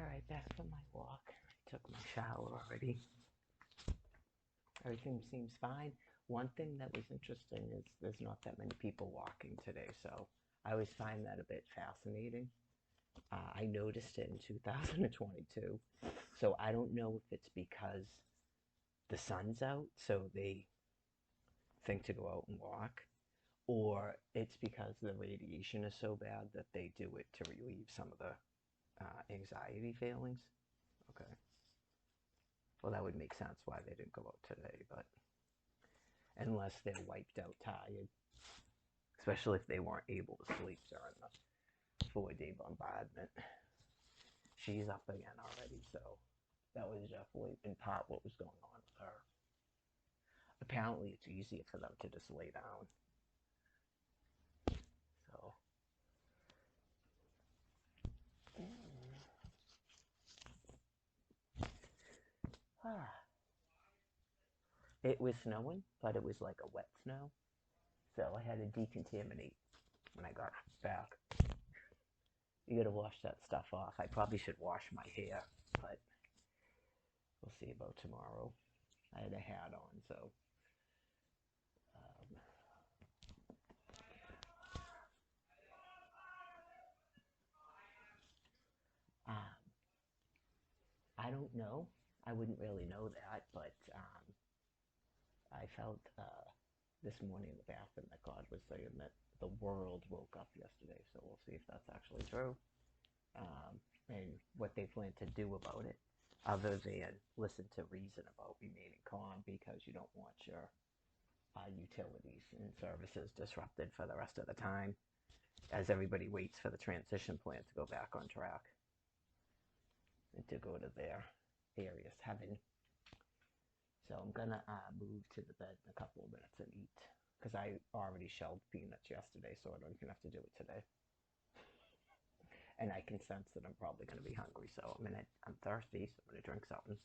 Alright, back from my walk. I took my shower already. Everything seems fine. One thing that was interesting is there's not that many people walking today, so I always find that a bit fascinating. I noticed it in 2022, so I don't know if it's because the sun's out, so they think to go out and walk, or it's because the radiation is so bad that they do it to relieve some of the anxiety feelings. Okay. Well, that would make sense why they didn't go out today, but unless they're wiped out tired, especially if they weren't able to sleep during the 4-day bombardment. She's up again already, so that was definitely in part what was going on with her. Apparently, it's easier for them to just lay down. So, it was snowing, but it was like a wet snow. So I had to decontaminate when I got back. You gotta wash that stuff off. I probably should wash my hair, but we'll see about tomorrow. I had a hat on, so um, I don't know. I wouldn't really know that, but I felt this morning in the bathroom that God was saying that the world woke up yesterday. So we'll see if that's actually true, and what they plan to do about it, other than listen to reason about remaining calm because you don't want your utilities and services disrupted for the rest of the time as everybody waits for the transition plan to go back on track and to go to their various heaven. So I'm gonna move to the bed in a couple of minutes and eat because I already shelled peanuts yesterday, so I don't even have to do it today. And I can sense that I'm probably gonna be hungry, so I'm thirsty, so I'm gonna drink something.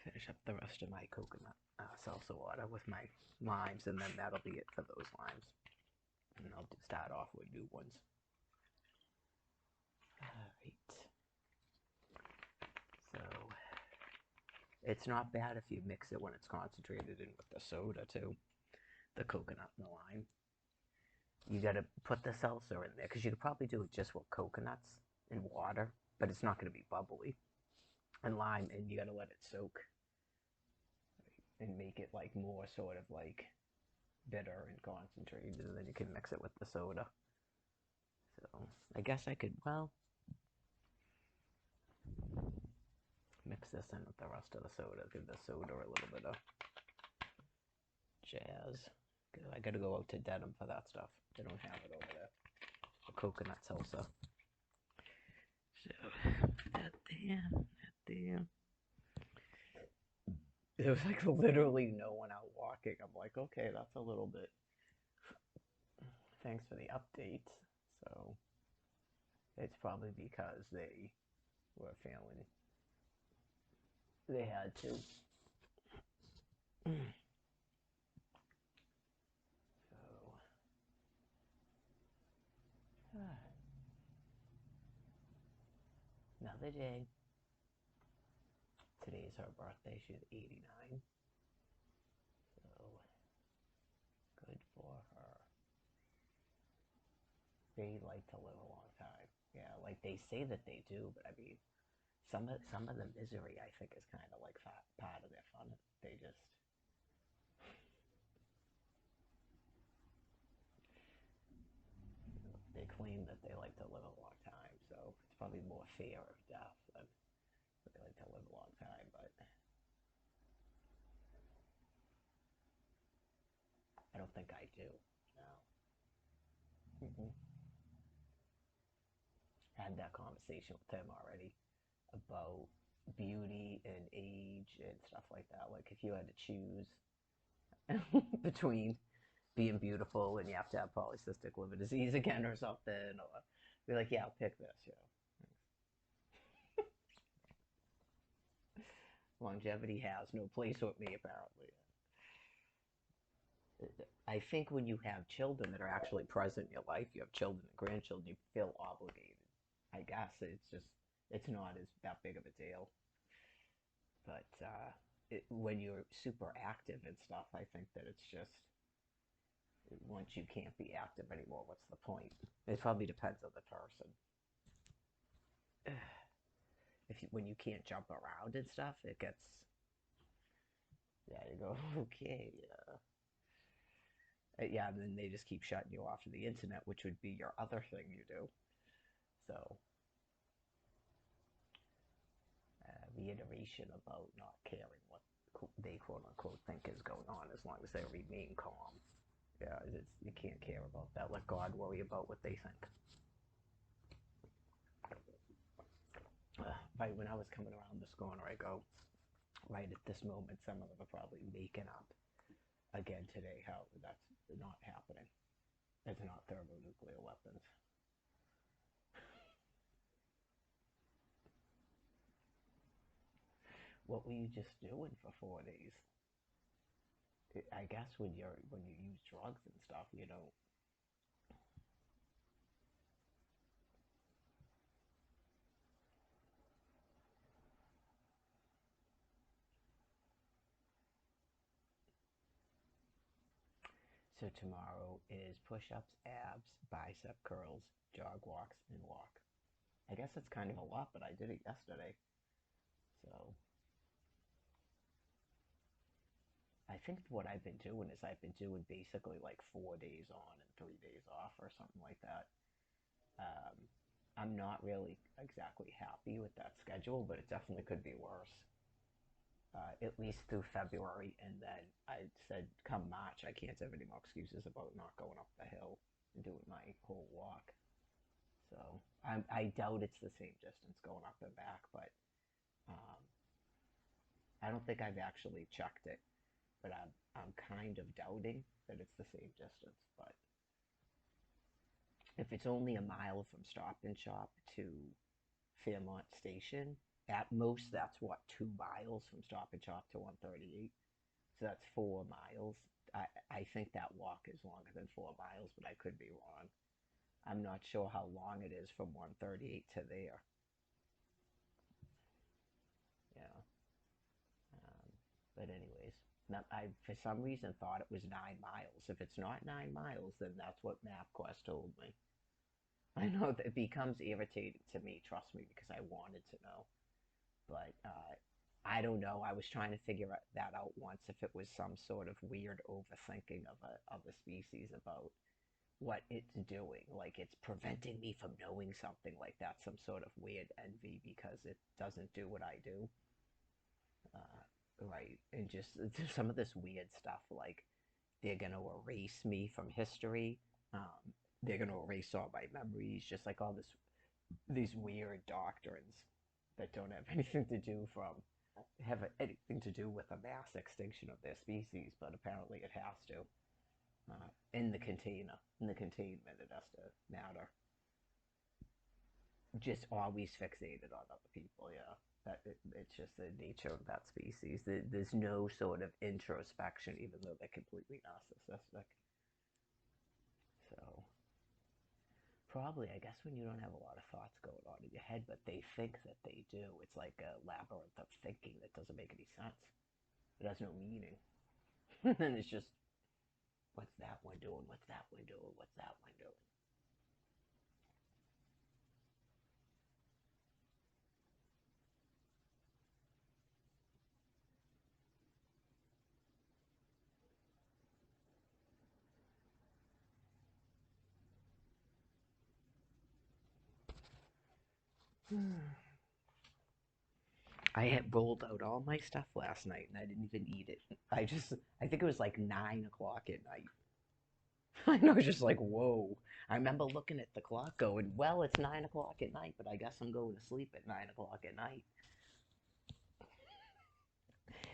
Finish up the rest of my coconut salsa water with my limes, and then that'll be it for those limes. And I'll start off with new ones. Alright. So, it's not bad if you mix it when it's concentrated in with the soda, too. The coconut and the lime. You gotta put the salsa in there, because you could probably do it just with coconuts and water, but it's not gonna be bubbly. And lime, and you gotta let it soak and make it like more sort of like bitter and concentrated, and then you can mix it with the soda. So I guess I could, well, mix this in with the rest of the soda, give the soda a little bit of jazz. I gotta go out to Dedham for that stuff. They don't have it over there. The coconut salsa. So that there. There was like literally no one out walking. I'm like, okay, that's a little bit. Thanks for the update. So it's probably because they were feeling they had to. So another day. Today's her birthday. She's 89. So good for her. They like to live a long time. Yeah, like they say that they do, but I mean, some of the misery I think is kind of like part of their fun. They just they claim that they like to live a long time, so it's probably more fear of death than they like to live a long time. But I don't think I do. No. Mm-mm. I had that conversation with Tim already about beauty and age and stuff like that. Like if you had to choose between being beautiful and you have to have polycystic liver disease again or something, or be like, yeah, I'll pick this. Longevity has no place with me apparently. I think when you have children that are actually present in your life, you have children and grandchildren, you feel obligated. I guess it's not as that big of a deal. But when you're super active and stuff, I think that it's just once you can't be active anymore, what's the point? It probably depends on the person. If you, when you can't jump around and stuff, it gets yeah. You go okay, yeah, and then they just keep shutting you off of the internet, which would be your other thing you do. So reiteration about not caring what they quote unquote think is going on as long as they remain calm. Yeah, you can't care about that. Let God worry about what they think. Right when I was coming around this corner, I go, right at this moment, some of them are probably making up again today how that's not happening. It's not thermonuclear weapons. What were you just doing for 4 days? I guess when you use drugs and stuff, you don't. So tomorrow is push-ups, abs, bicep curls, jog walks, and walk. I guess it's kind of a lot, but I did it yesterday. So I think what I've been doing is I've been doing basically like 4 days on and 3 days off or something like that. Um, I'm not really exactly happy with that schedule, but it definitely could be worse. At least through February, and then I said, come March, I can't have any more excuses about not going up the hill and doing my whole walk. So I doubt it's the same distance going up and back, but um, I don't think I've actually checked it. But I'm kind of doubting that it's the same distance. But if it's only a mile from Stop and Shop to Fairmont Station, at most that's what 2 miles from Stop and Shop to 138. So that's 4 miles. I think that walk is longer than 4 miles, but I could be wrong. I'm not sure how long it is from 138 to there. Yeah. Um, but anyways, I for some reason thought it was 9 miles. If it's not 9 miles, then that's what MapQuest told me. I know that it becomes irritating to me, trust me, because I wanted to know. But I don't know. I was trying to figure that out once if it was some sort of weird overthinking of a species about what it's doing. Like it's preventing me from knowing something like that, some sort of weird envy because it doesn't do what I do. Right. And just some of this weird stuff like they're going to erase me from history. They're going to erase all my memories, just like all these weird doctrines that don't have anything to do from have anything to do with a mass extinction of their species, but apparently it has to. In the container, in the containment, it has to matter. Just always fixated on other people, yeah. It's just the nature of that species. There's no sort of introspection, even though they're completely narcissistic. So probably, I guess, when you don't have a lot of thoughts going on in your head, but they think that they do, it's like a labyrinth of thinking that doesn't make any sense. It has no meaning. And it's just, what's that one doing? What's that one doing? What's that one doing? I had rolled out all my stuff last night and I didn't even eat it. I think it was like 9 o'clock at night. I was just like, whoa. I remember looking at the clock going, well, it's 9 o'clock at night, but I guess I'm going to sleep at 9 o'clock at night.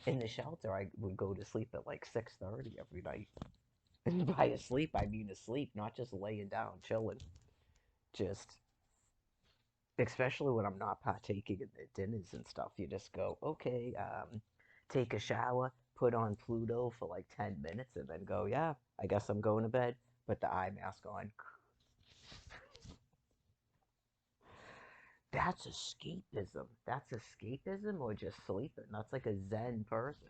In the shelter, I would go to sleep at like 6:30 every night. And by asleep, I mean asleep, not just laying down, chilling. Just, especially when I'm not partaking in the dinners and stuff, you just go, okay, take a shower, put on Pluto for like 10 minutes and then go, yeah, I guess I'm going to bed, put the eye mask on. That's escapism. That's escapism or just sleeping. That's like a Zen person.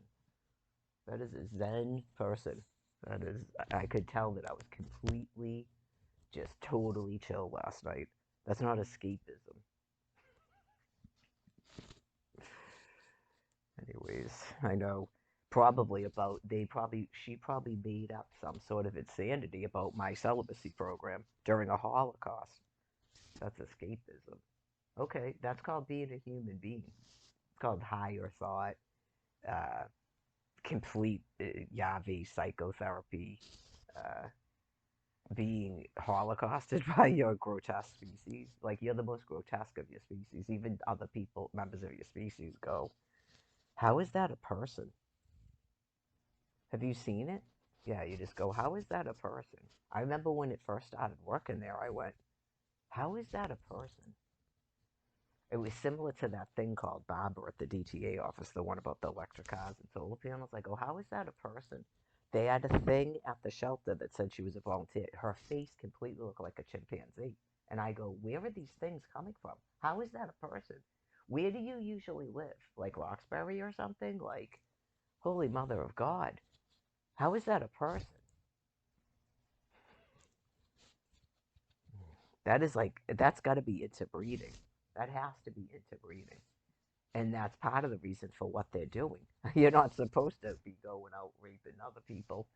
That is a Zen person. That is, I could tell that I was completely, just totally chill last night. That's not escapism. Anyways, I know probably about she probably made up some sort of insanity about my celibacy program during a Holocaust. That's escapism. Okay, that's called being a human being. It's called higher thought, uh, complete Yavi psychotherapy, uh, being holocausted by your grotesque species. Like, you're the most grotesque of your species. Even other people, members of your species, go, how is that a person? Have you seen it? Yeah, you just go, how is that a person? I remember when it first started working there, I went, how is that a person? It was similar to that thing called Barbara at the DTA office, the one about the electric cars and solar panels. I go, how is that a person? They had a thing at the shelter that said she was a volunteer. Her face completely looked like a chimpanzee. And I go, where are these things coming from? How is that a person? Where do you usually live? Like Roxbury or something? Like, holy mother of God. How is that a person? That is like, that's got to be interbreeding. That has to be interbreeding. And that's part of the reason for what they're doing. You're not supposed to be going out raping other people.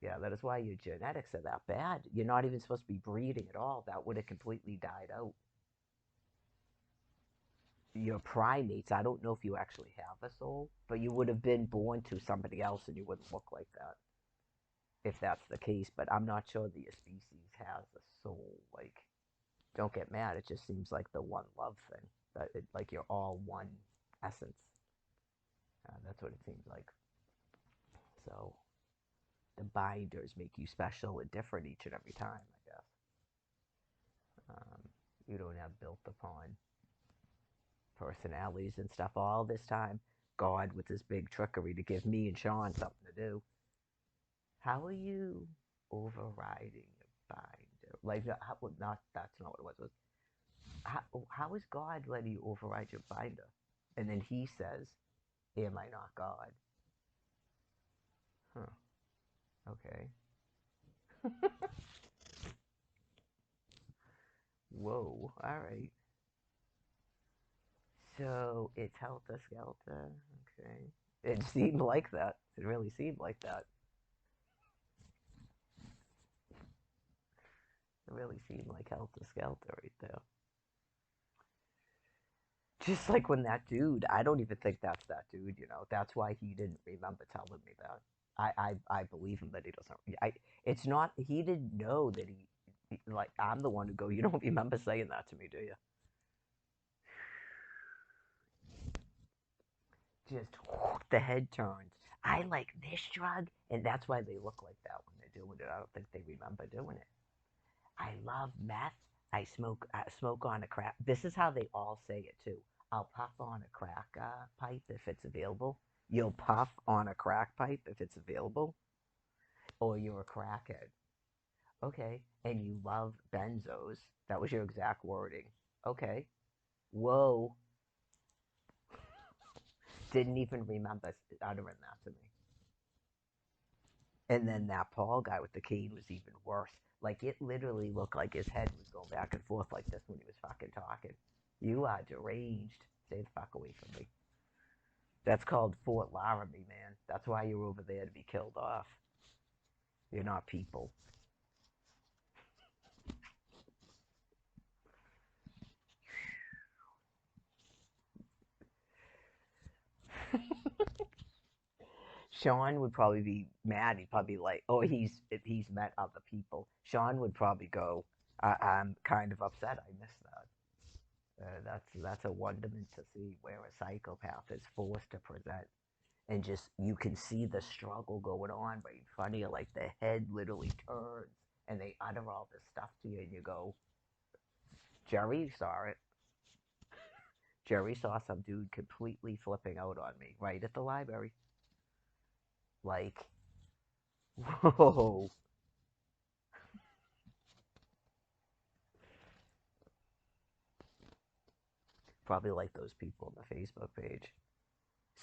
Yeah, that is why your genetics are that bad. You're not even supposed to be breeding at all. That would have completely died out. Your primates, I don't know if you actually have a soul, but you would have been born to somebody else and you wouldn't look like that if that's the case. But I'm not sure that your species has a soul. Like, don't get mad. It just seems like the one love thing. That it, like you're all one essence. That's what it seems like. So the binders make you special and different each and every time, I guess. You don't have built upon personalities and stuff all this time. God with this big trickery to give me and Sean something to do. How are you overriding a binder? Like, how, not that's not what it was. How is God letting you override your binder? And then he says, am I not God? Huh. Okay. Whoa. All right. So it's Helter Skelter. Okay. It seemed like that. It really seemed like that. It really seemed like Helter Skelter right there. Just like when that dude, I don't even think that's that dude, you know. That's why he didn't remember telling me that. I believe him that he doesn't. It's not, he didn't know that like, I'm the one who go, you don't remember saying that to me, do you? Just the head turns. I like this drug, and that's why they look like that when they're doing it. I don't think they remember doing it. I love meth. I smoke on a crack. This is how they all say it too. I'll puff on a crack pipe if it's available. You'll puff on a crack pipe if it's available, or you're a crackhead. Okay, and you love benzos. That was your exact wording. Okay. Whoa. Didn't even remember uttering that to me. And then that Paul guy with the cane was even worse. Like, it literally looked like his head was going back and forth like this when he was fucking talking. You are deranged. Stay the fuck away from me. That's called Fort Laramie, man. That's why you're over there to be killed off. You're not people. Sean would probably be mad. He'd probably be like, "Oh, he's met other people." Sean would probably go, "I'm kind of upset. I missed that." That's a wonderment to see where a psychopath is forced to present, and just you can see the struggle going on right in front of you. Like, the head literally turns, and they utter all this stuff to you, and you go, "Jerry saw it. Jerry saw some dude completely flipping out on me right at the library." Like, whoa. Probably like those people on the Facebook page.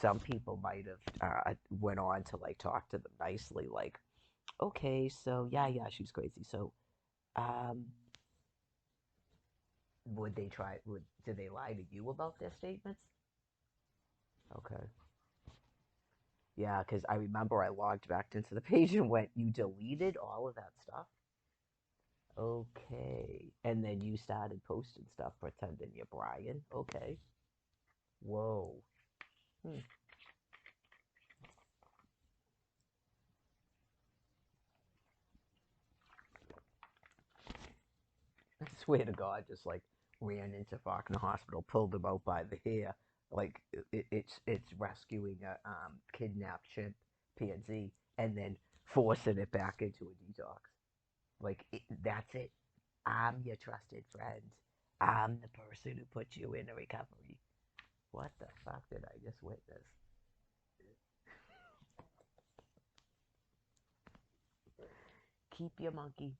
Some people might have went on to like talk to them nicely, like, okay, so yeah, she's crazy. So, um, would they try? Did they lie to you about their statements? Okay. Yeah, because I remember I logged back into the page and went, you deleted all of that stuff? Okay. And then you started posting stuff pretending you're Brian? Okay. Whoa. Hmm. I swear to God, just like ran into Faulkner Hospital, pulled him out by the hair. Like it's rescuing a kidnapped chimpanzee and then forcing it back into a detox. Like that's it. I'm your trusted friend. I'm the person who put you in a recovery. What the fuck did I just witness? Keep your monkey.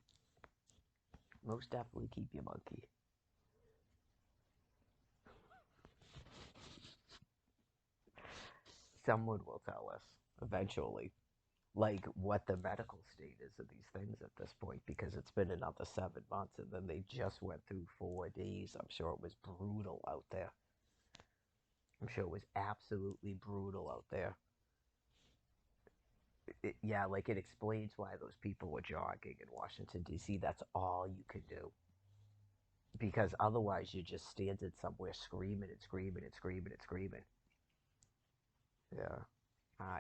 Most definitely keep your monkey. Someone will tell us eventually, like what the medical state is of these things at this point, because it's been another 7 months, and then they just went through 4 days. I'm sure it was brutal out there. I'm sure it was absolutely brutal out there. Yeah, like it explains why those people were jogging in Washington D.C. That's all you could do, because otherwise you're just standing somewhere screaming and screaming and screaming and screaming. Yeah,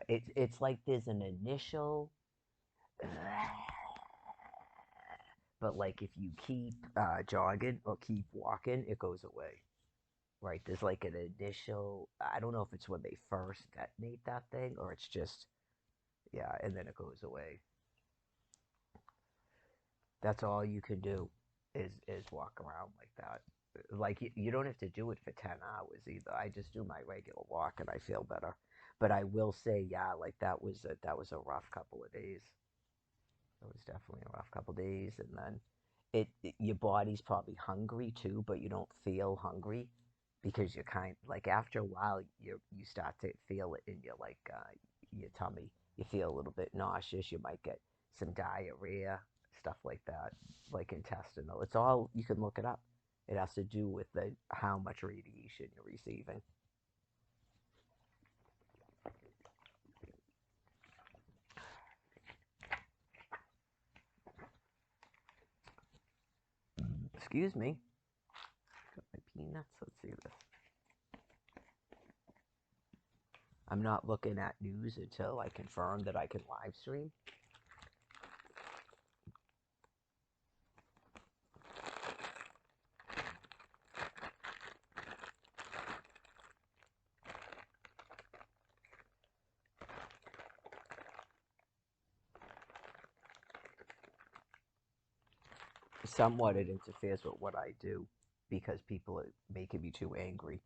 it's like there's an initial, but like if you keep jogging or keep walking, it goes away. Right? There's like an initial. I don't know if it's when they first detonate that thing or it's just yeah, and then it goes away. That's all you can do is walk around like that. Like you don't have to do it for 10 hours either. I just do my regular walk and I feel better. But I will say, yeah, like that was a rough couple of days. It was definitely a rough couple of days, and then your body's probably hungry too, but you don't feel hungry because you're kind like after a while you start to feel it in your tummy. You feel a little bit nauseous. You might get some diarrhea, stuff like that, like intestinal. It's all you can look it up. It has to do with the how much radiation you're receiving. Excuse me. Got my peanuts. Let's see this. I'm not looking at news until I confirm that I can live stream. Somewhat it interferes with what I do because people are making me too angry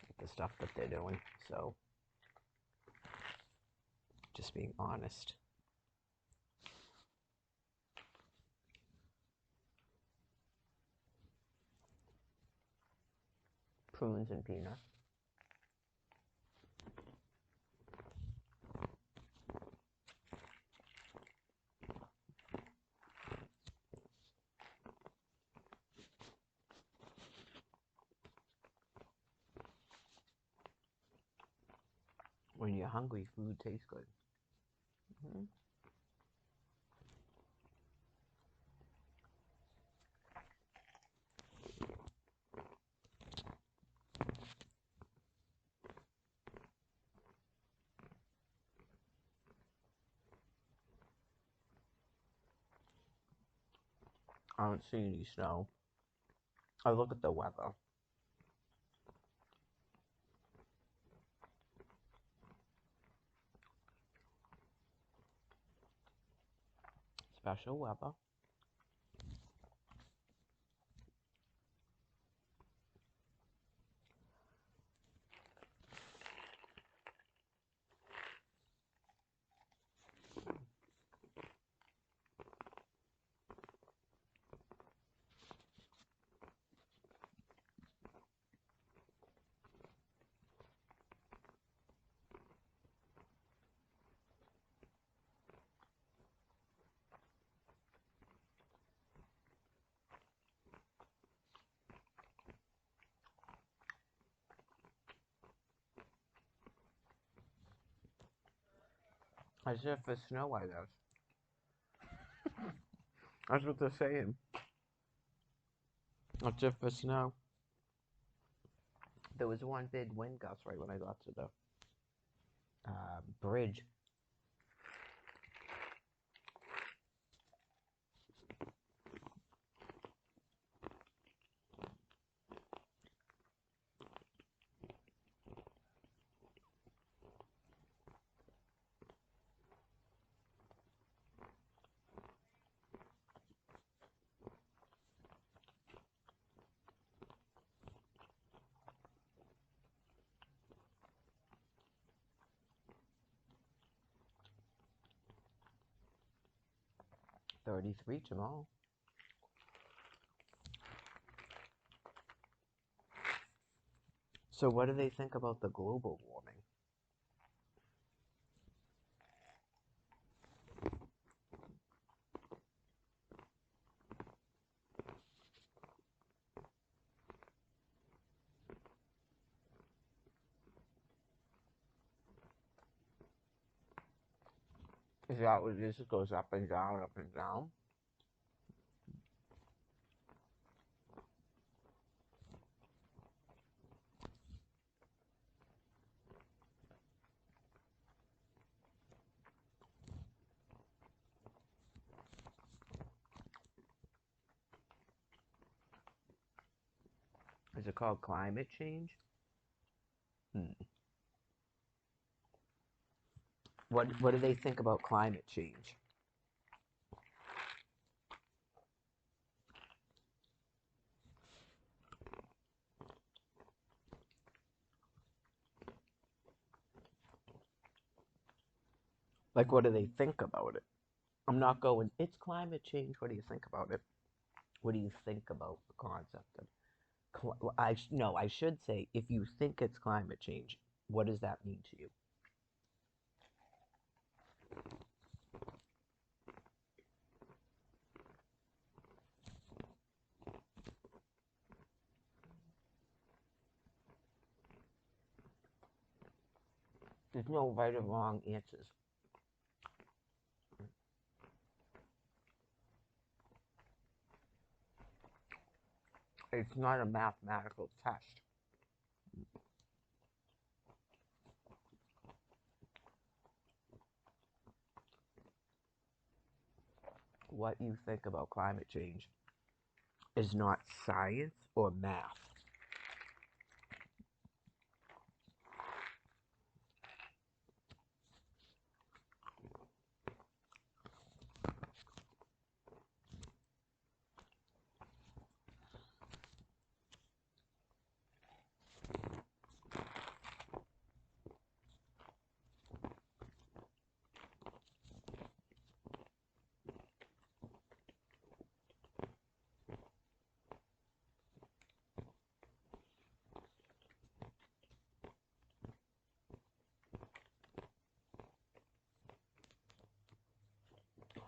with the stuff that they're doing. So, just being honest. Prunes and peanuts. When you're hungry, food tastes good. Mm-hmm. I don't see any snow. I look at the weather. Special weather. As if it's snow, I guess. That's what they're saying. As if it's snow. There was one big wind gust right when I got to the bridge. $33 tomorrow. So what do they think about the global warming? Is that what it is? It goes up and down, up and down. Is it called climate change? What do they think about climate change? Like, what do they think about it? I'm not going, it's climate change. What do you think about it? What do you think about the concept of no, I should say, if you think it's climate change, what does that mean to you? There's no right or wrong answers. It's not a mathematical test. What you think about climate change is not science or math.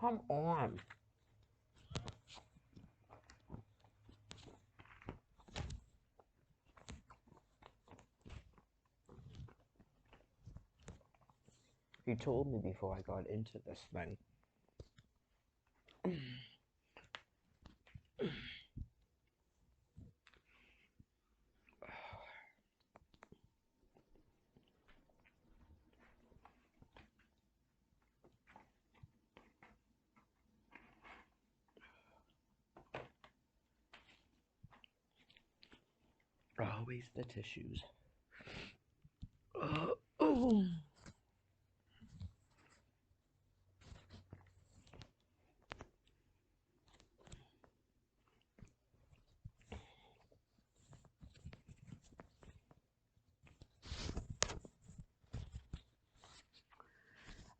Come on. He told me before I got into this thing. Always the tissues. Oh.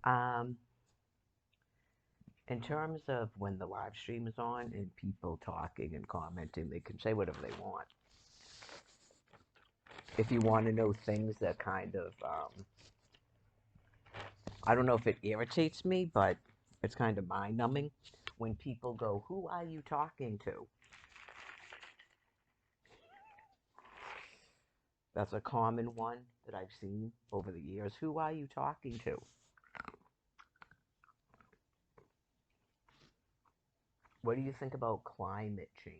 Um, in terms of when the live stream is on and people talking and commenting, they can say whatever they want. If you want to know things that kind of, I don't know if it irritates me, but it's kind of mind-numbing when people go, "Who are you talking to?" That's a common one that I've seen over the years. Who are you talking to? What do you think about climate change?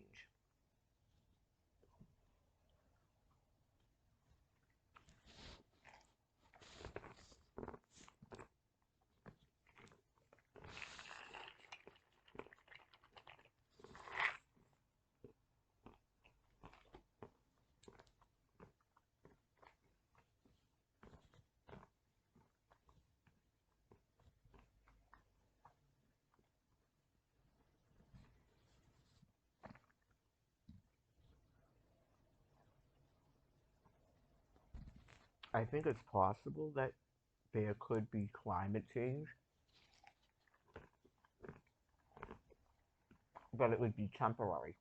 I think it's possible that there could be climate change, but it would be temporary.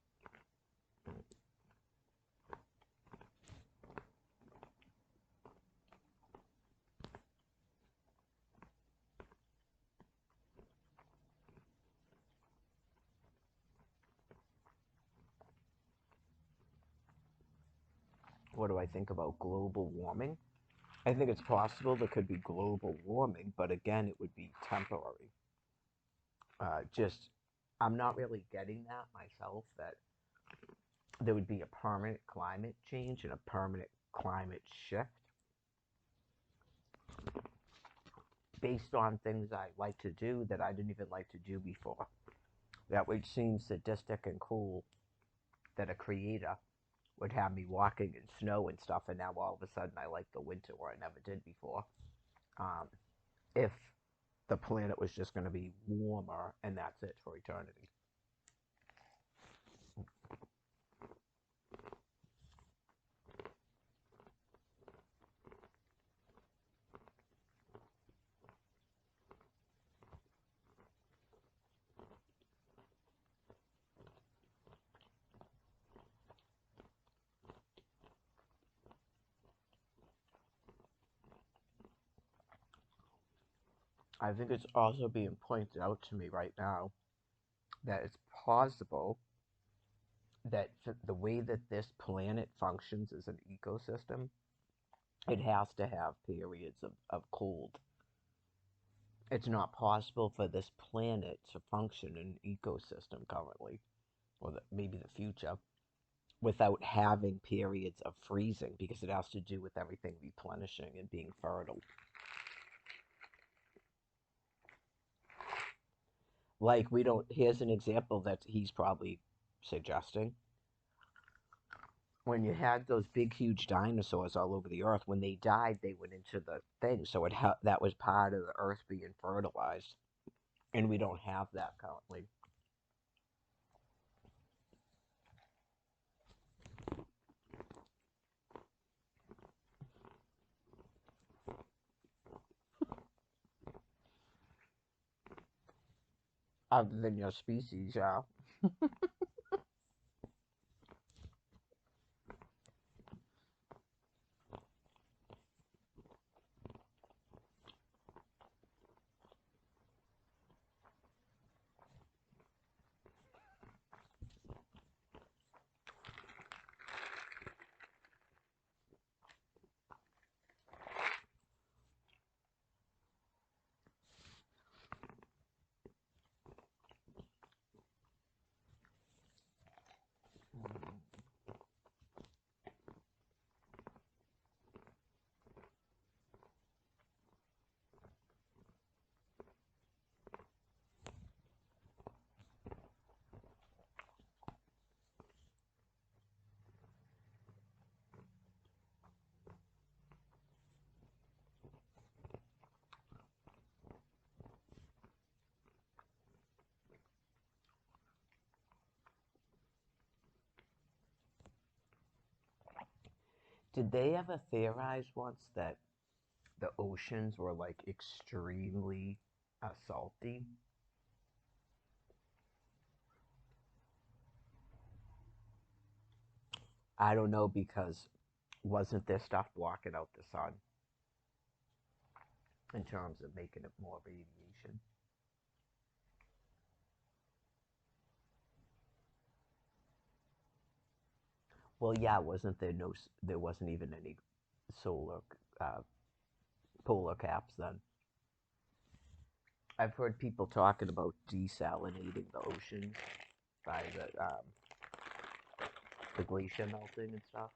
What do I think about global warming? I think it's possible there could be global warming, but again, it would be temporary. Just, I'm not really getting that myself, that there would be a permanent climate change and a permanent climate shift based on things I like to do that I didn't even like to do before. That would seem sadistic and cruel that a creator would have me walking in snow and stuff, and now all of a sudden I like the winter where I never did before. Um, if the planet was just going to be warmer and that's it for eternity. I think it's also being pointed out to me right now that it's possible that the way that this planet functions as an ecosystem, it has to have periods of cold. It's not possible for this planet to function in an ecosystem currently, or maybe the future, without having periods of freezing because it has to do with everything replenishing and being fertile. Like, we don't, here's an example that he's probably suggesting. When you had those big, huge dinosaurs all over the earth, when they died, they went into the thing. So that was part of the earth being fertilized. And we don't have that currently. Other than your species, yeah. Did they ever theorize once that the oceans were like extremely salty? I don't know, because wasn't there stuff blocking out the sun in terms of making it more radiation? Well, yeah, wasn't there no? There wasn't even any solar uh, polar caps then. I've heard people talking about desalinating the oceans. by the glacier melting and stuff.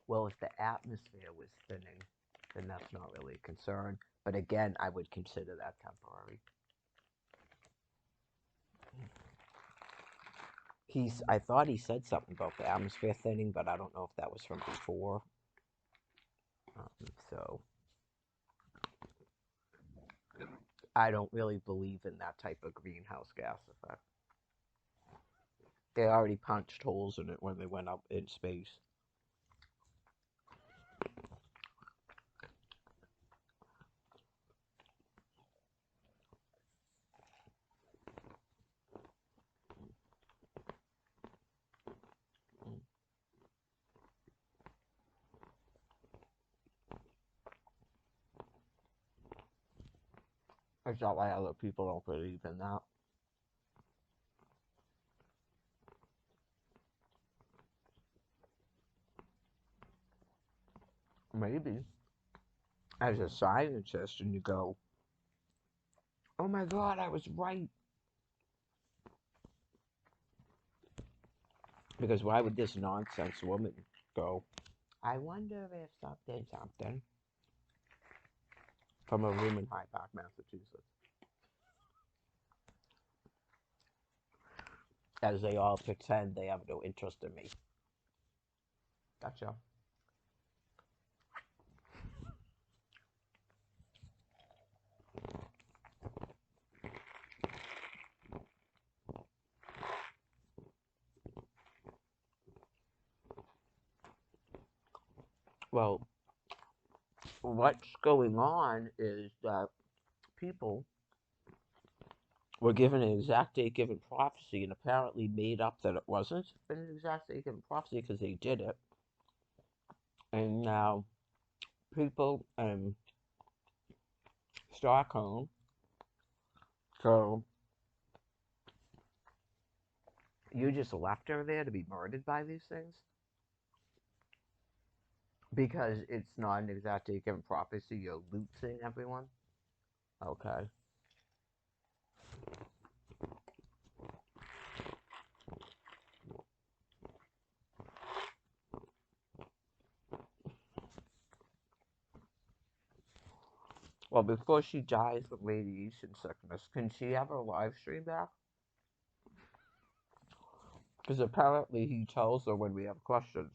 Well, if the atmosphere was thinning, then that's not really a concern. But again, I would consider that temporary. I thought he said something about the atmosphere thinning, but I don't know if that was from before. So I don't really believe in that type of greenhouse gas effect. They already punched holes in it when they went up in space. It's not like other people don't believe in that. Maybe. As a scientist, and you go, oh my god, I was right. Because why would this nonsense woman go, I wonder if something, from a room in Hyde Park, Massachusetts. As they all pretend they have no interest in me. Gotcha. Well, what's going on is that people were given an exact date given prophecy and apparently made up that it wasn't an exact date given prophecy because they did it. And now people in Stockholm, so you just left her there to be murdered by these things? Because it's not an exact date given prophecy, you're looting everyone? Okay. Well, before she dies from radiation sickness, can she have her live stream back? Because apparently he tells her when we have questions.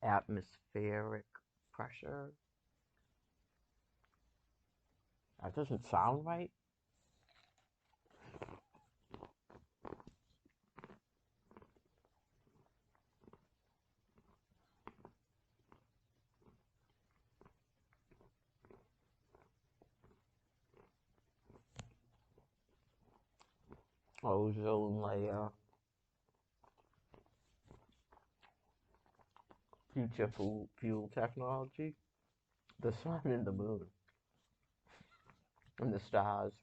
Atmospheric pressure? That doesn't sound right. Ozone layer. Future fuel technology. The sun and the moon. And the stars.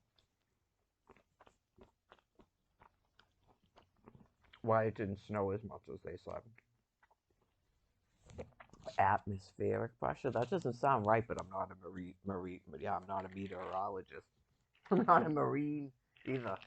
Why it didn't snow as much as they said. Atmospheric pressure? That doesn't sound right, but I'm not a I'm not a meteorologist. I'm not a marine either.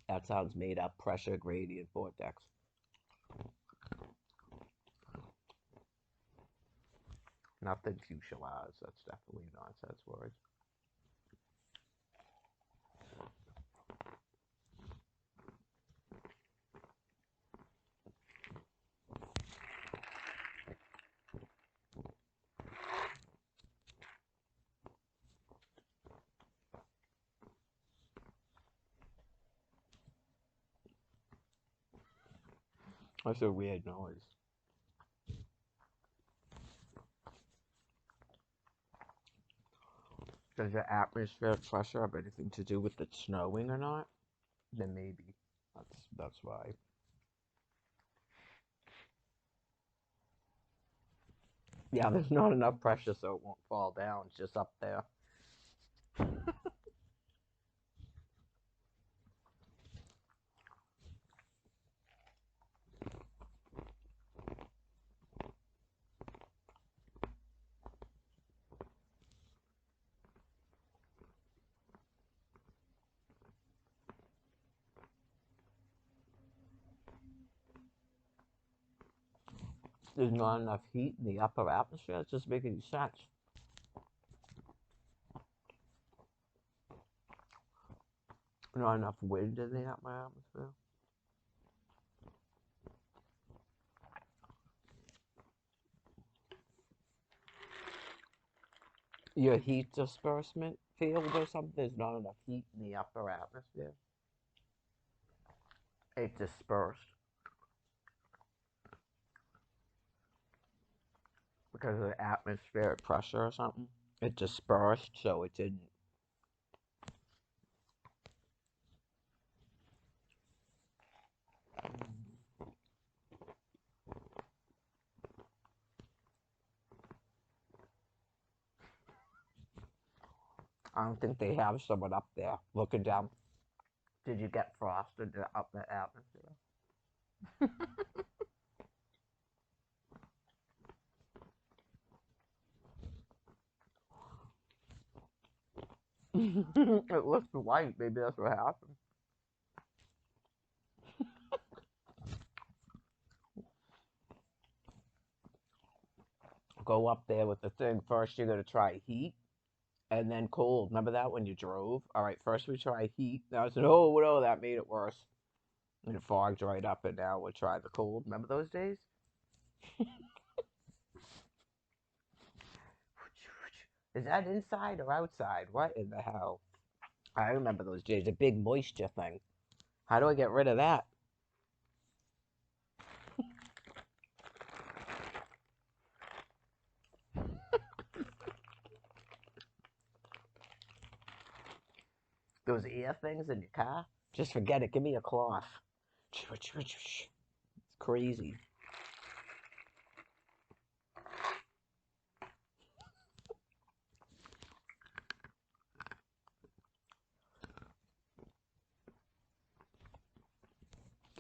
That sounds made up. Pressure gradient vortex. Nothing fuselage. That's definitely nonsense words. That's a weird noise. Does the atmospheric pressure have anything to do with it snowing or not? Then maybe. That's why. Yeah, there's not enough pressure so it won't fall down. It's just up there. There's not enough heat in the upper atmosphere. It doesn't make any sense. Not enough wind in the upper atmosphere. Your heat disbursement field or something, there's not enough heat in the upper atmosphere. It dispersed because of the atmospheric pressure or something. It dispersed, so it didn't. I don't think they have someone up there looking down. Did you get frosted up the atmosphere? It looks white. Maybe that's what happened. Go up there with the thing. First, you're going to try heat and then cold. Remember that when you drove? All right, first we try heat. Now I said, oh, no, that made it worse. And it fogged right up, and now we'll try the cold. Remember those days? Is that inside or outside? What in the hell? I remember those days. A big moisture thing. How do I get rid of that? Those ear things in your car? Just forget it. Give me a cloth. It's crazy.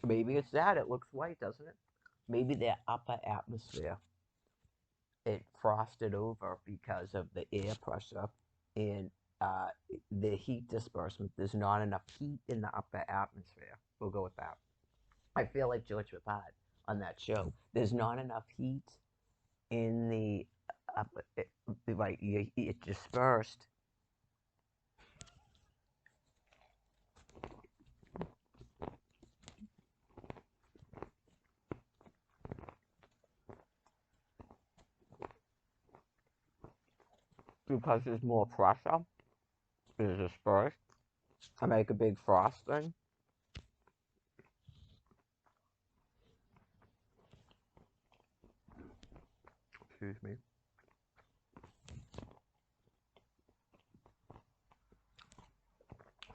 Maybe it's that. It looks white, doesn't it? Maybe the upper atmosphere, it frosted over because of the air pressure and uh, the heat disbursement. There's not enough heat in the upper atmosphere. We'll go with that. I feel like George Papad on that show. There's not enough heat in the upper, right, it dispersed because there's more pressure. It dispersed. I make a big frosting. Excuse me.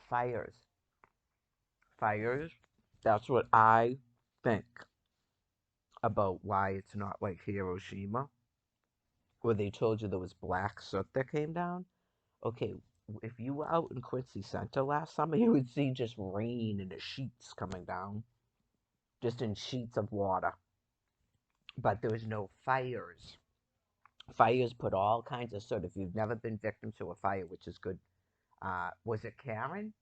Fires. Fires. That's what I think about why it's not like Hiroshima, where they told you there was black soot that came down. Okay, if you were out in Quincy Center last summer, you would see just rain in the sheets coming down, just in sheets of water. But there was no fires. Fires put all kinds of soot. If you've never been victim to a fire, which is good, was it Karen?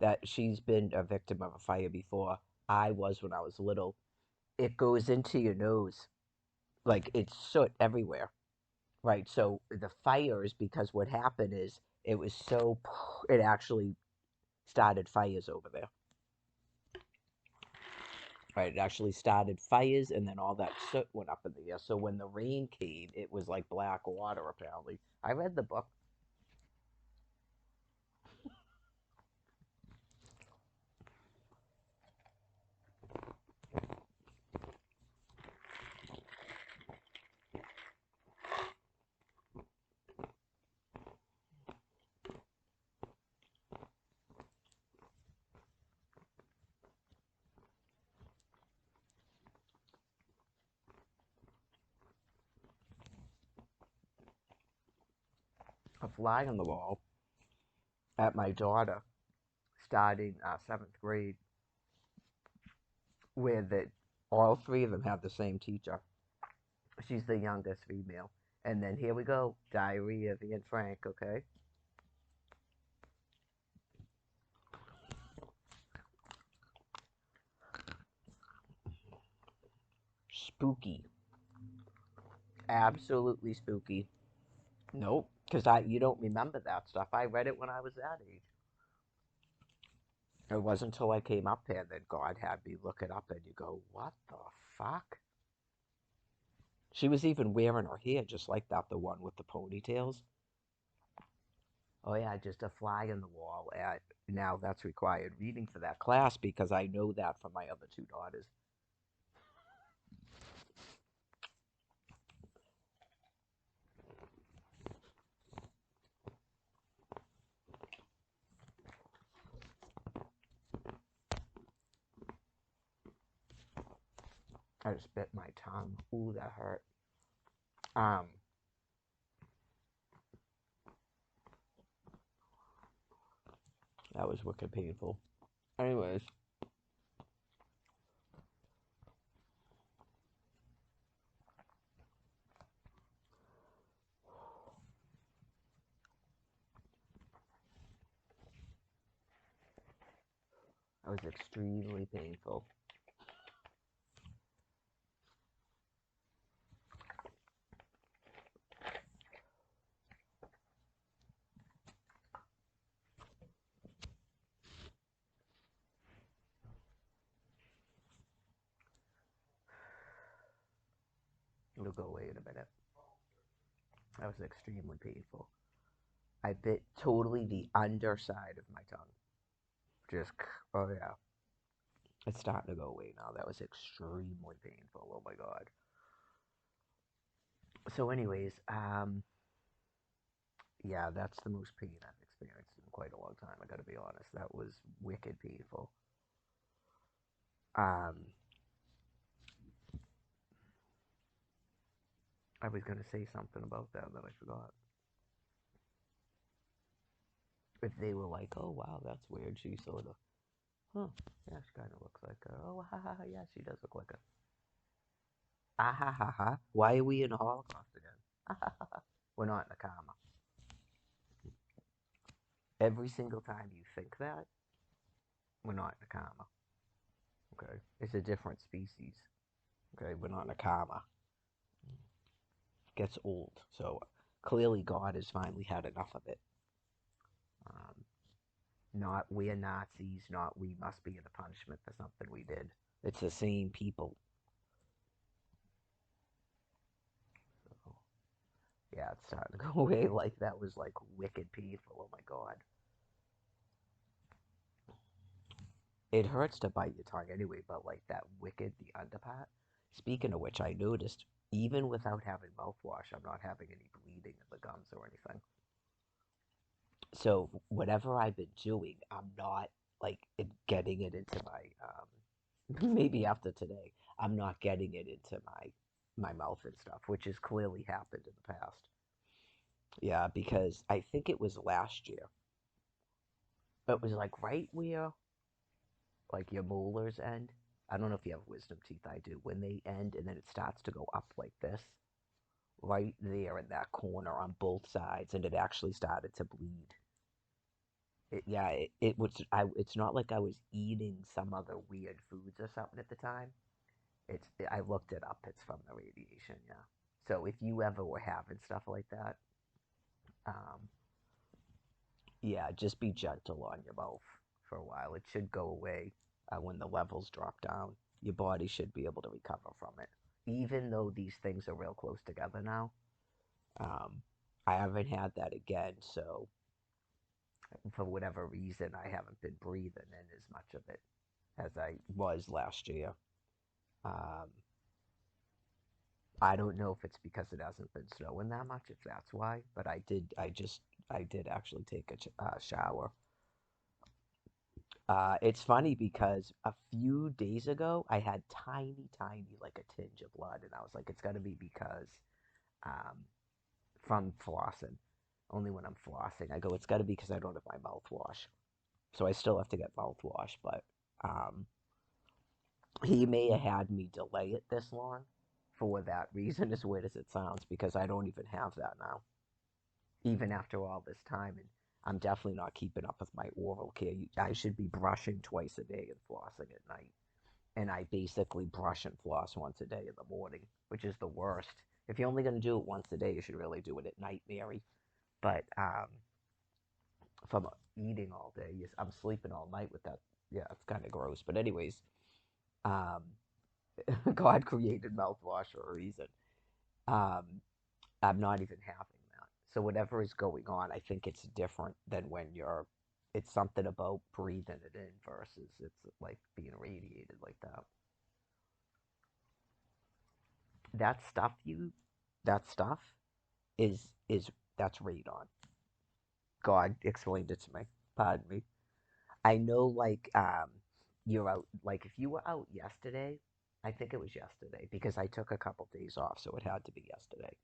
That she's been a victim of a fire before. I was when I was little. It goes into your nose, like it's soot everywhere, right? So the fires, because what happened is it was so, it actually started fires over there. Right, it actually started fires, and then all that soot went up in the air. So when the rain came, it was like black water. Apparently, I read the book. a fly on the wall at my daughter starting 7th grade, where that all three of them have the same teacher. She's the youngest female. And then here we go, Diary of Anne Frank, okay? Spooky. Absolutely spooky. Nope, because you don't remember that stuff. I read it when I was that age. It wasn't until I came up here that God had me look it up, and you go, what the fuck? She was even wearing her hair just like that, the one with the ponytails. Oh yeah, just a fly in the wall. At now that's required reading for that class because I know that from my other two daughters. I just bit my tongue. Ooh, that hurt. Um, that was wicked painful. Anyways, that was extremely painful. It'll go away in a minute. That was extremely painful. I bit totally the underside of my tongue. Just, oh yeah. It's starting to go away now. That was extremely painful. Oh my god. So, anyways, yeah, that's the most pain I've experienced in quite a long time. I gotta be honest. That was wicked painful. Um, I was gonna say something about that I forgot. If they were like, "Oh wow, that's weird," she sort of, huh? Yeah, she kind of looks like her. Oh ha ha ha. Yeah, she does look like her. Ah ha ha ha. Why are we in a Holocaust again? Ah ha ha ha. We're not in a comma. Every single time you think that, we're not in a comma. Okay, it's a different species. Okay, we're not in a comma. Gets old. So clearly, God has finally had enough of it. Um, Not we're Nazis, not we must be in a punishment for something we did. It's the same people. So, yeah, it's starting to go away. Like that was like wicked painful. Oh my god. It hurts to bite your tongue anyway, but like that wicked, the underpart. Speaking of which, I noticed even without having mouthwash, I'm not having any bleeding in the gums or anything. So whatever I've been doing, I'm not like getting it into my maybe after today, I'm not getting it into my mouth and stuff, which has clearly happened in the past. Yeah, because I think it was last year. It was like right where like your molars end. I don't know if you have wisdom teeth. I do. When they end and then it starts to go up like this, right there in that corner on both sides, and it actually started to bleed. Yeah, it was. It's not like I was eating some other weird foods or something at the time. I looked it up. It's from the radiation. Yeah. So if you ever were having stuff like that, um, yeah, just be gentle on your mouth for a while. It should go away when the levels drop down. Your body should be able to recover from it. Even though these things are real close together now, um, I haven't had that again. So for whatever reason, I haven't been breathing in as much of it as I was last year. Um, I don't know if it's because it hasn't been snowing that much, if that's why, but I did actually take a shower. It's funny because a few days ago I had tiny, like a tinge of blood, and I was like, it's got to be because um, from flossing. only when I'm flossing. I go, it's got to be because I don't have my mouthwash. So I still have to get mouthwash, but um, he may have had me delay it this long for that reason, as weird as it sounds, because I don't even have that now, even after all this time. And I'm definitely not keeping up with my oral care. I should be brushing twice a day and flossing at night. And I basically brush and floss once a day in the morning, which is the worst. If you're only going to do it once a day, you should really do it at night, Mary. But if I'm eating all day, yes, I'm sleeping all night with that. Yeah, it's kind of gross. But anyways, um, God created mouthwash for a reason. Um, I'm not even having that. So whatever is going on, I think it's different than when you're. It's something about breathing it in versus it's like being radiated like that. That stuff you, that stuff is that's radon. God explained it to me. Pardon me. I know, like, you're out. Like, if you were out yesterday, I think it was yesterday because I took a couple days off, so it had to be yesterday.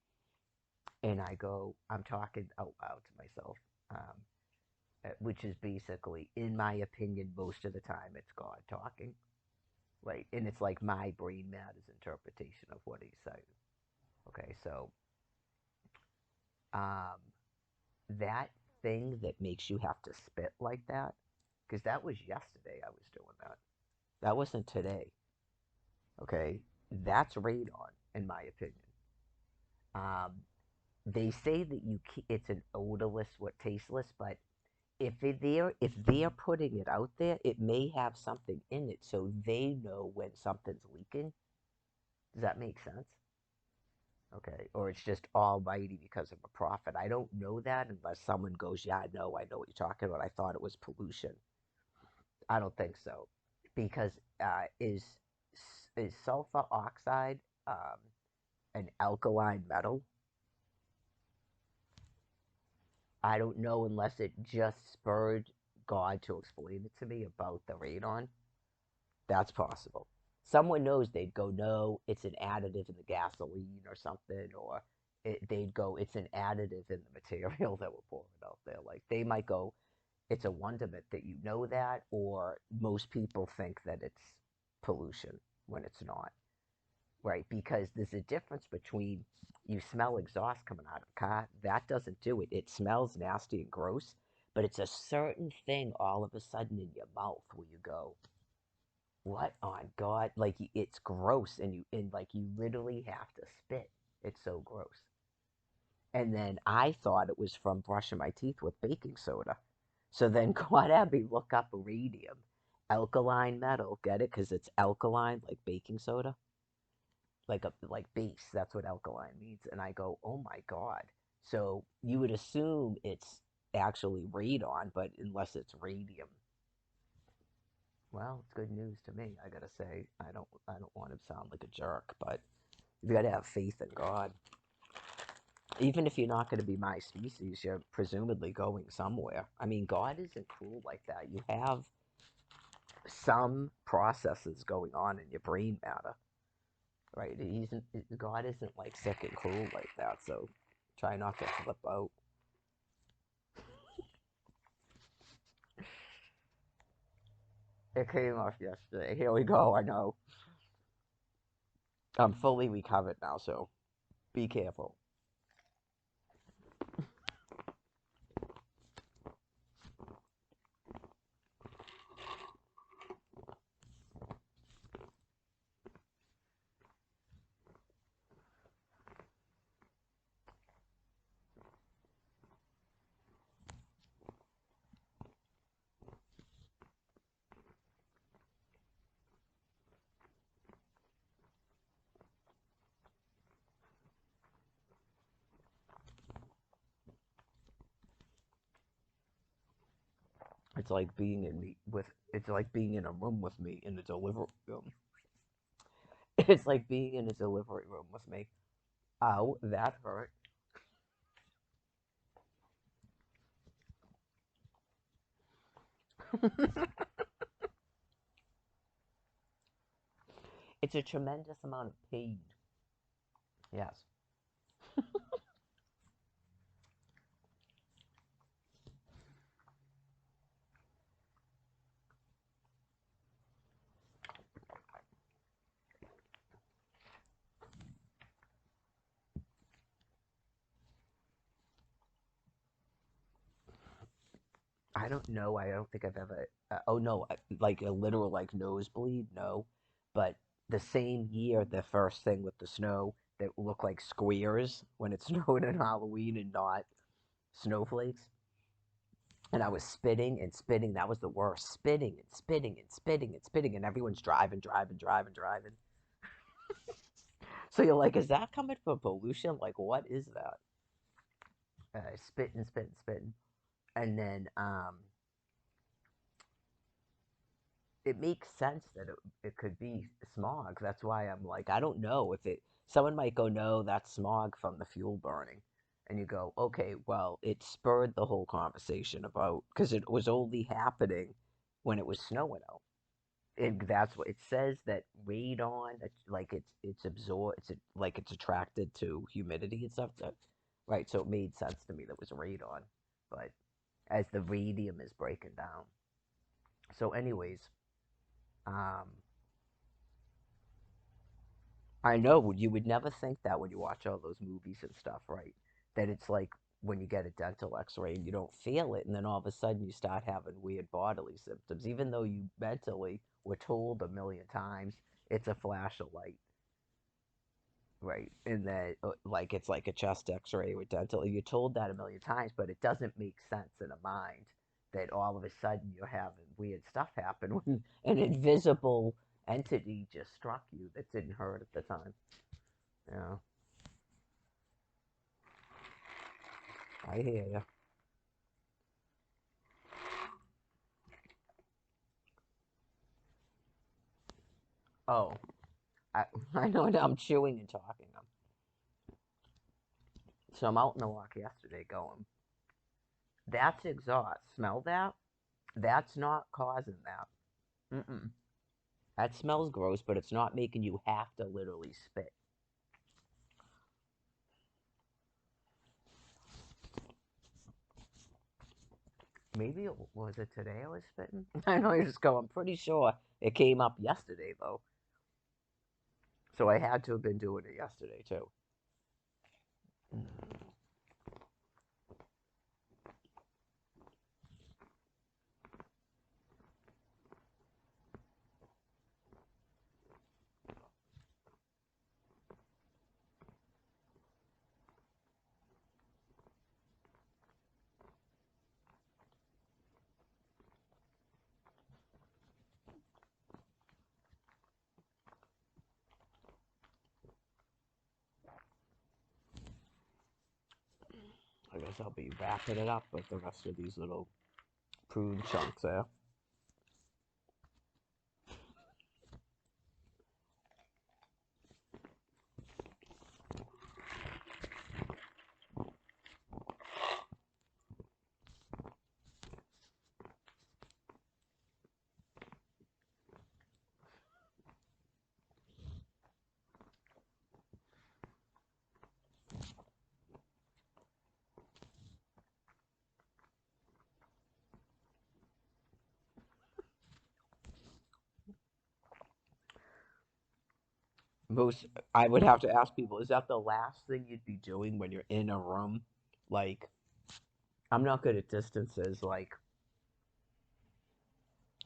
And I go, I'm talking out loud to myself, which is basically, in my opinion, most of the time it's God talking, right? And it's like my brain matter's interpretation of what he's saying. Okay, so um, that thing that makes you have to spit like that, because that was yesterday I was doing that. That wasn't today. Okay, that's radon, in my opinion. Um, they say that it's an odorless, what tasteless, but if they're putting it out there, it may have something in it, so they know when something's leaking. Does that make sense? Okay, or it's just almighty because of a profit. I don't know that unless someone goes, "Yeah, I know what you're talking about. I thought it was pollution." I don't think so, because is sulfur oxide um, an alkaline metal? I don't know unless it just spurred God to explain it to me about the radon. That's possible. Someone knows, they'd go, no, it's an additive in the gasoline or something, or they'd go, it's an additive in the material that we're pouring out there. Like, they might go, it's a wonderment that you know that, or most people think that it's pollution when it's not, right? Because there's a difference between, you smell exhaust coming out of a car, that doesn't do it. It smells nasty and gross, but it's a certain thing all of a sudden in your mouth where you go, what on God? Like, it's gross, and like you literally have to spit. It's so gross. And then I thought it was from brushing my teeth with baking soda. So then God had me look up radium, alkaline metal. Get it? Because it's alkaline, like baking soda, like base. That's what alkaline means. And I go, oh my God. So you would assume it's actually radon, but unless it's radium, well, it's good news to me. I gotta say, I don't want to sound like a jerk, but you gotta have faith in God. Even if you're not going to be my species, you're presumably going somewhere. I mean, God isn't cruel like that. You have some processes going on in your brain matter, right? God isn't like sick and cruel like that. So try not to flip out. It came off yesterday. Here we go. I know. I'm fully recovered now, so be careful. It's like being in me with. It's like being in a room with me in a delivery room. It's like being in a delivery room with me. Ow, that hurt. It's a tremendous amount of pain. Yes. I don't know. I don't think I've ever. Oh no, like a literal like nosebleed. No, but the same year, the first thing with the snow that looked like squares when it snowed on Halloween and not snowflakes. And I was spitting and spitting. That was the worst. Spitting and spitting and spitting and spitting, and everyone's driving, driving, driving, driving. So you're like, is that coming from pollution? Like, what is that? Spitting, spitting, spitting, and then it makes sense that it could be smog. That's why I'm like, I don't know if it. Someone might go, no, that's smog from the fuel burning. And you go, okay, well, it spurred the whole conversation about, because it was only happening when it was snowing out. That's what it says, that radon, like it's absorbed, like it's attracted to humidity and stuff. So, right, so it made sense to me that it was radon, but as the radium is breaking down. So, anyways, um, I know you would never think that when you watch all those movies and stuff, right? That it's like when you get a dental X-ray and you don't feel it, and then all of a sudden you start having weird bodily symptoms, even though you mentally were told a million times it's a flash of light, right? And that like it's like a chest X-ray with dental. You're told that a million times, but it doesn't make sense in a mind that all of a sudden you're having weird stuff happen when an invisible entity just struck you that didn't hurt at the time. Yeah, I hear you. Oh, I I know that I'm chewing and talking. So I'm out in the walk yesterday going, that's exhaust. Smell that? That's not causing that. Mm-mm. That smells gross, but it's not making you have to literally spit. Maybe it was it today I was spitting? I know you just go, I'm pretty sure it came up yesterday though. So I had to have been doing it yesterday too. I guess I'll be wrapping it up with the rest of these little prune chunks there. Most I would have to ask people, is that the last thing you'd be doing when you're in a room? Like, I'm not good at distances. Like,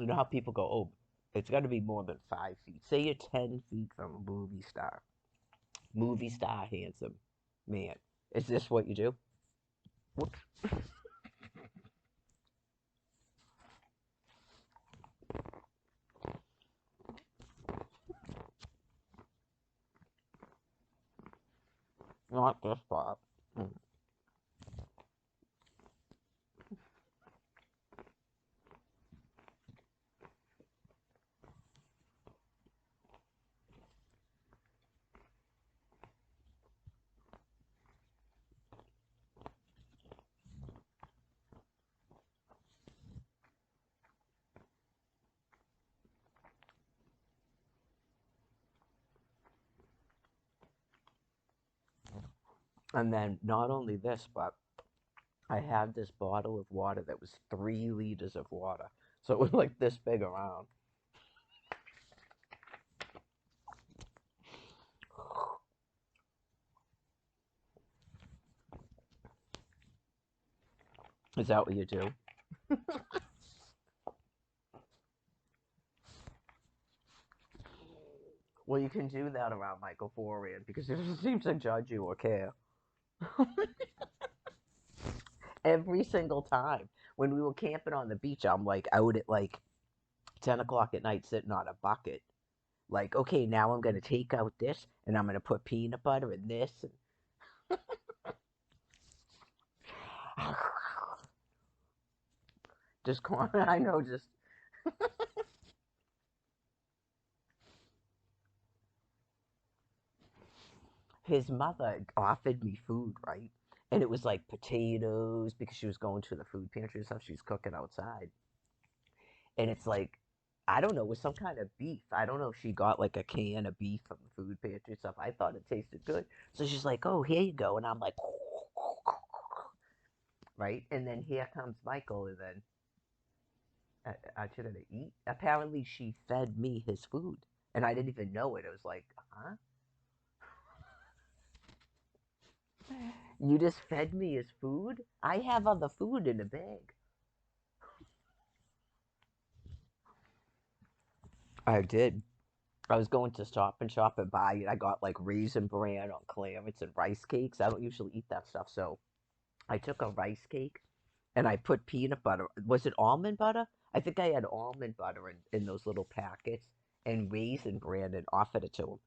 you know how people go, oh, it's got to be more than 5 feet. Say you're 10 feet from a movie star, handsome man. Is this what you do? Whoops. Not this part. Mm. And then not only this, but I had this bottle of water that was 3 liters of water. So it was like this big around. Is that what you do? Well, you can do that around Michael Forian because he doesn't seem to judge you or care. Every single time. When we were camping on the beach, I'm like out at like 10 o'clock at night sitting on a bucket. Like, okay, now I'm going to take out this and I'm going to put peanut butter in this. And just corn. I know, just his mother offered me food, right? And it was like potatoes because she was going to the food pantry and stuff. She's cooking outside. And it's like, I don't know, it was some kind of beef. I don't know if she got like a can of beef from the food pantry and stuff. I thought it tasted good. So she's like, oh, here you go. And I'm like, right? And then here comes Michael. And then I shouldn't eat. Apparently, she fed me his food. And I didn't even know it. It was like, huh? You just fed me his food? I have other food in the bag. I did. I was going to Stop and Shop and buy it. I got like Raisin Bran on clearance and rice cakes. I don't usually eat that stuff. So I took a rice cake and I put peanut butter. Was it almond butter? I think I had almond butter in those little packets and Raisin Bran and offered it to him.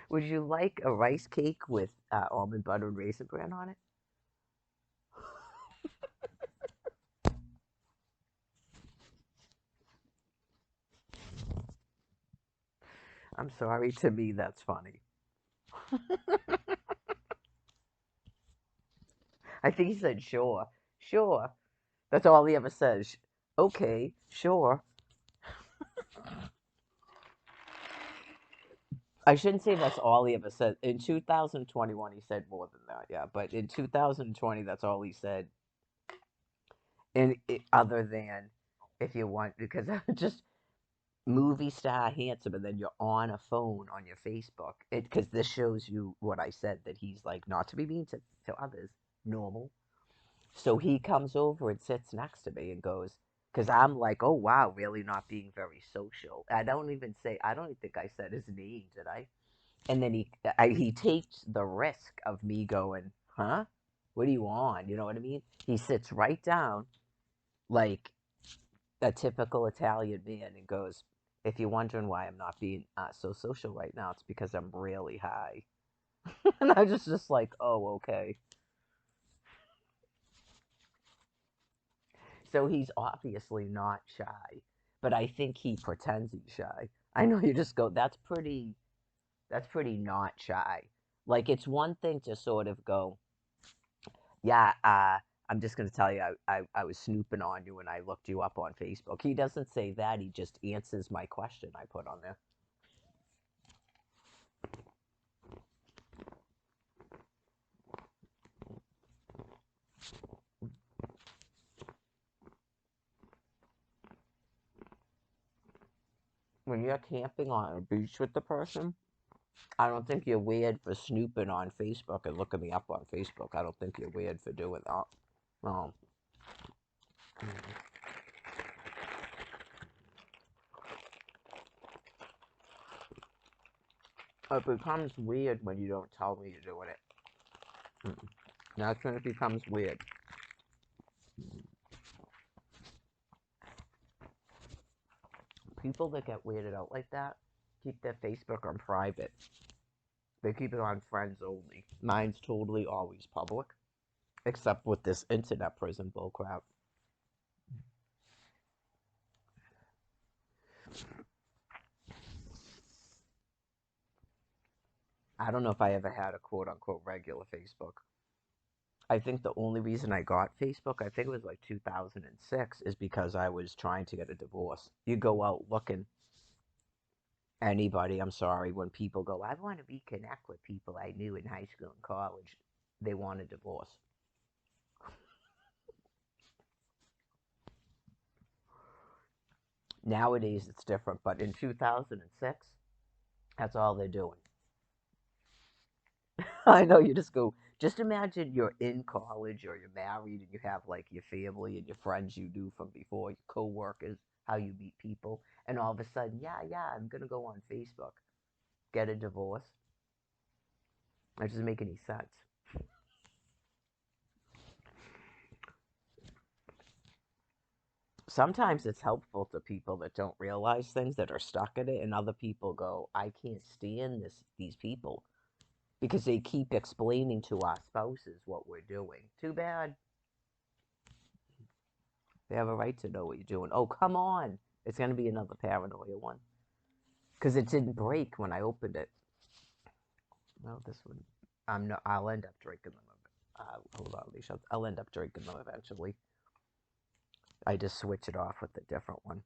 Would you like a rice cake with almond butter and Raisin Bran on it? I'm sorry. To me, that's funny. I think he said, sure. Sure. That's all he ever says. Okay, sure. I shouldn't say that's all he ever said. In 2021, he said more than that, yeah. But in 2020, that's all he said. And other than if you want, because just movie star handsome, and then you're on a phone on your Facebook. Because this shows you what I said that he's like not to be mean to others, normal. So he comes over and sits next to me and goes, because I'm like, oh wow, really not being very social. I don't even think I said his name, did I? And then he takes the risk of me going, huh? What do you want? You know what I mean? He sits right down like a typical Italian man and goes, if you're wondering why I'm not being so social right now, it's because I'm really high. And I just like, oh, okay. So he's obviously not shy, but I think he pretends he's shy. I know you just go, that's pretty not shy. Like it's one thing to sort of go, yeah, I'm just going to tell you, I was snooping on you and I looked you up on Facebook. He doesn't say that. He just answers my question I put on there. When you're camping on a beach with the person, I don't think you're weird for snooping on Facebook and looking me up on Facebook. I don't think you're weird for doing that. Um, it becomes weird when you don't tell me you're doing it. That's when it becomes weird. People that get weirded out like that keep their Facebook on private. They keep it on friends only. Mine's totally always public, except with this internet prison bullcrap. I don't know if I ever had a quote unquote regular Facebook. I think the only reason I got Facebook, I think it was like 2006, is because I was trying to get a divorce. You go out looking, anybody, I'm sorry, when people go, I want to reconnect with people I knew in high school and college, they want a divorce. Nowadays it's different, but in 2006, that's all they're doing. I know you just go, just imagine you're in college or you're married and you have like your family and your friends you knew from before, your coworkers, how you meet people, and all of a sudden, yeah, I'm gonna go on Facebook, get a divorce. That doesn't make any sense. Sometimes it's helpful to people that don't realize things that are stuck in it, and other people go, I can't stand these people because they keep explaining to our spouses what we're doing. Too bad. They have a right to know what you're doing. Oh, come on. It's going to be another paranoia one. Because it didn't break when I opened it. No, this one. I'm no, I'll end up drinking them. Hold on, Alicia. I'll end up drinking them eventually. I just switch it off with a different one.